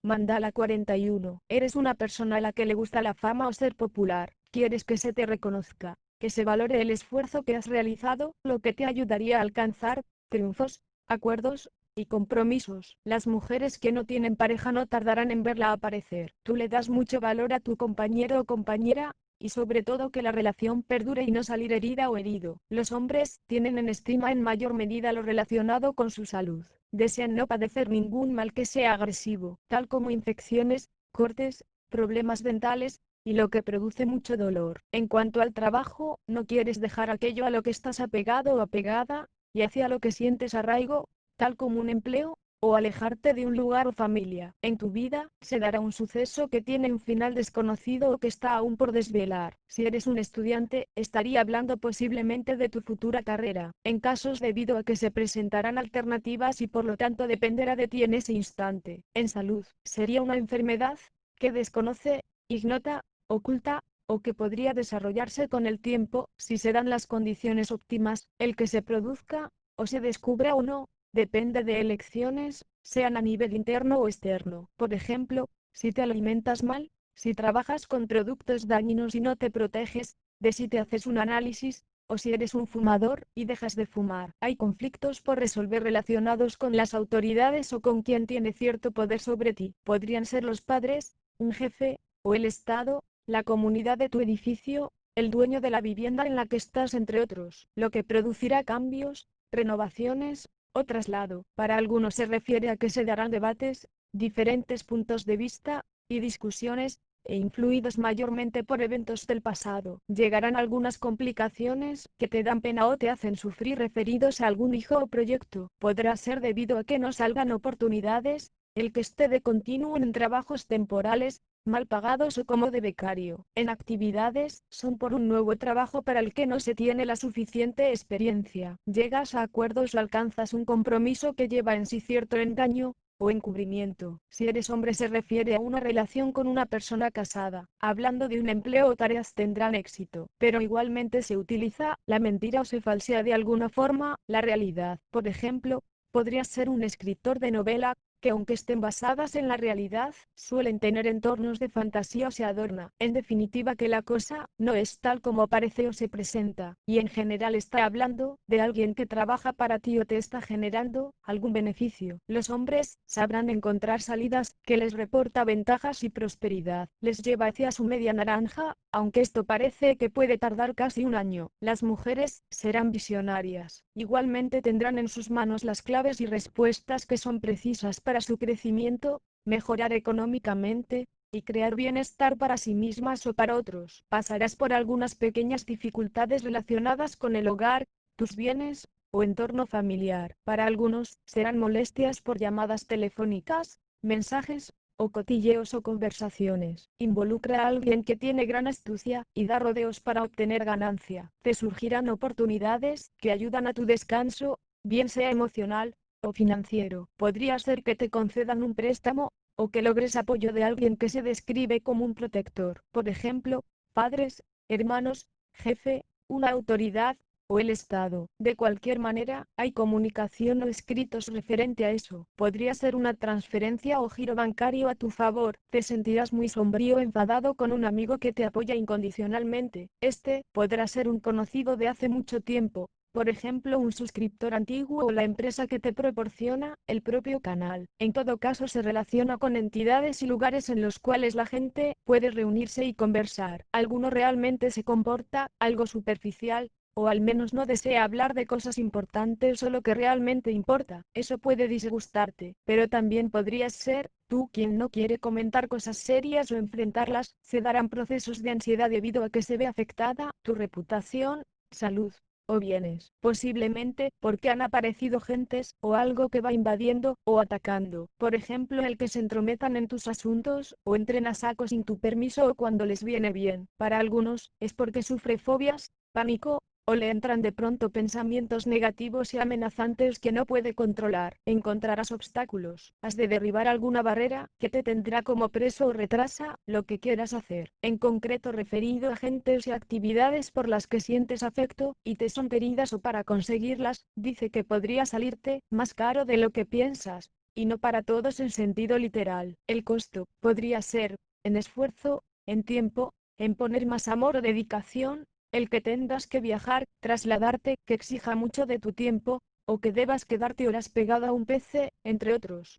Mandala 41. Eres una persona a la que le gusta la fama o ser popular. Quieres que se te reconozca, que se valore el esfuerzo que has realizado, lo que te ayudaría a alcanzar triunfos, acuerdos y compromisos. Las mujeres que no tienen pareja no tardarán en verla aparecer. Tú le das mucho valor a tu compañero o compañera, y sobre todo que la relación perdure y no salir herida o herido. Los hombres tienen en estima en mayor medida lo relacionado con su salud. Desean no padecer ningún mal que sea agresivo, tal como infecciones, cortes, problemas dentales, y lo que produce mucho dolor. En cuanto al trabajo, no quieres dejar aquello a lo que estás apegado o apegada, y hacia lo que sientes arraigo, tal como un empleo, o alejarte de un lugar o familia. En tu vida, se dará un suceso que tiene un final desconocido o que está aún por desvelar. Si eres un estudiante, estaría hablando posiblemente de tu futura carrera. En casos debido a que se presentarán alternativas y por lo tanto dependerá de ti en ese instante. En salud, sería una enfermedad que desconoce, ignota, oculta, o que podría desarrollarse con el tiempo, si se dan las condiciones óptimas. El que se produzca, o se descubra o no, depende de elecciones, sean a nivel interno o externo. Por ejemplo, si te alimentas mal, si trabajas con productos dañinos y no te proteges, de si te haces un análisis, o si eres un fumador y dejas de fumar. Hay conflictos por resolver relacionados con las autoridades o con quien tiene cierto poder sobre ti. Podrían ser los padres, un jefe, o el Estado, la comunidad de tu edificio, el dueño de la vivienda en la que estás, entre otros, lo que producirá cambios, renovaciones, o traslado. Para algunos se refiere a que se darán debates, diferentes puntos de vista, y discusiones, e influidos mayormente por eventos del pasado. Llegarán algunas complicaciones que te dan pena o te hacen sufrir referidos a algún hijo o proyecto. Podrá ser debido a que no salgan oportunidades, el que esté de continuo en trabajos temporales, mal pagados o como de becario. En actividades, son por un nuevo trabajo para el que no se tiene la suficiente experiencia. Llegas a acuerdos o alcanzas un compromiso que lleva en sí cierto engaño, o encubrimiento. Si eres hombre se refiere a una relación con una persona casada. Hablando de un empleo o tareas tendrán éxito, pero igualmente se utiliza la mentira o se falsea de alguna forma la realidad. Por ejemplo, podrías ser un escritor de novela, que aunque estén basadas en la realidad, suelen tener entornos de fantasía o se adorna. En definitiva que la cosa no es tal como parece o se presenta, y en general está hablando de alguien que trabaja para ti o te está generando algún beneficio. Los hombres sabrán encontrar salidas que les reporta ventajas y prosperidad, les lleva hacia su media naranja, aunque esto parece que puede tardar casi un año. Las mujeres serán visionarias, igualmente tendrán en sus manos las claves y respuestas que son precisas para su crecimiento, mejorar económicamente, y crear bienestar para sí mismas o para otros. Pasarás por algunas pequeñas dificultades relacionadas con el hogar, tus bienes, o entorno familiar. Para algunos, serán molestias por llamadas telefónicas, mensajes, o cotilleos o conversaciones. Involucra a alguien que tiene gran astucia, y da rodeos para obtener ganancia. Te surgirán oportunidades que ayudan a tu descanso, bien sea emocional, o financiero. Podría ser que te concedan un préstamo, o que logres apoyo de alguien que se describe como un protector. Por ejemplo, padres, hermanos, jefe, una autoridad, o el Estado. De cualquier manera, hay comunicación o escritos referente a eso. Podría ser una transferencia o giro bancario a tu favor. Te sentirás muy sombrío o enfadado con un amigo que te apoya incondicionalmente. Este podrá ser un conocido de hace mucho tiempo, por ejemplo un suscriptor antiguo o la empresa que te proporciona el propio canal. En todo caso se relaciona con entidades y lugares en los cuales la gente puede reunirse y conversar. Alguno realmente se comporta algo superficial, o al menos no desea hablar de cosas importantes o lo que realmente importa. Eso puede disgustarte, pero también podrías ser tú quien no quiere comentar cosas serias o enfrentarlas. Se darán procesos de ansiedad debido a que se ve afectada tu reputación, salud, o bienes, posiblemente porque han aparecido gentes o algo que va invadiendo o atacando. Por ejemplo, el que se entrometan en tus asuntos o entren a saco sin tu permiso o cuando les viene bien. Para algunos, es porque sufre fobias, pánico, o le entran de pronto pensamientos negativos y amenazantes que no puede controlar. Encontrarás obstáculos. Has de derribar alguna barrera que te tendrá como preso o retrasa lo que quieras hacer. En concreto referido a gentes y actividades por las que sientes afecto y te son queridas o para conseguirlas, dice que podría salirte más caro de lo que piensas. y no para todos en sentido literal. El costo podría ser, en esfuerzo, en tiempo, en poner más amor o dedicación, el que tengas que viajar, trasladarte, que exija mucho de tu tiempo, o que debas quedarte horas pegado a un PC, entre otros.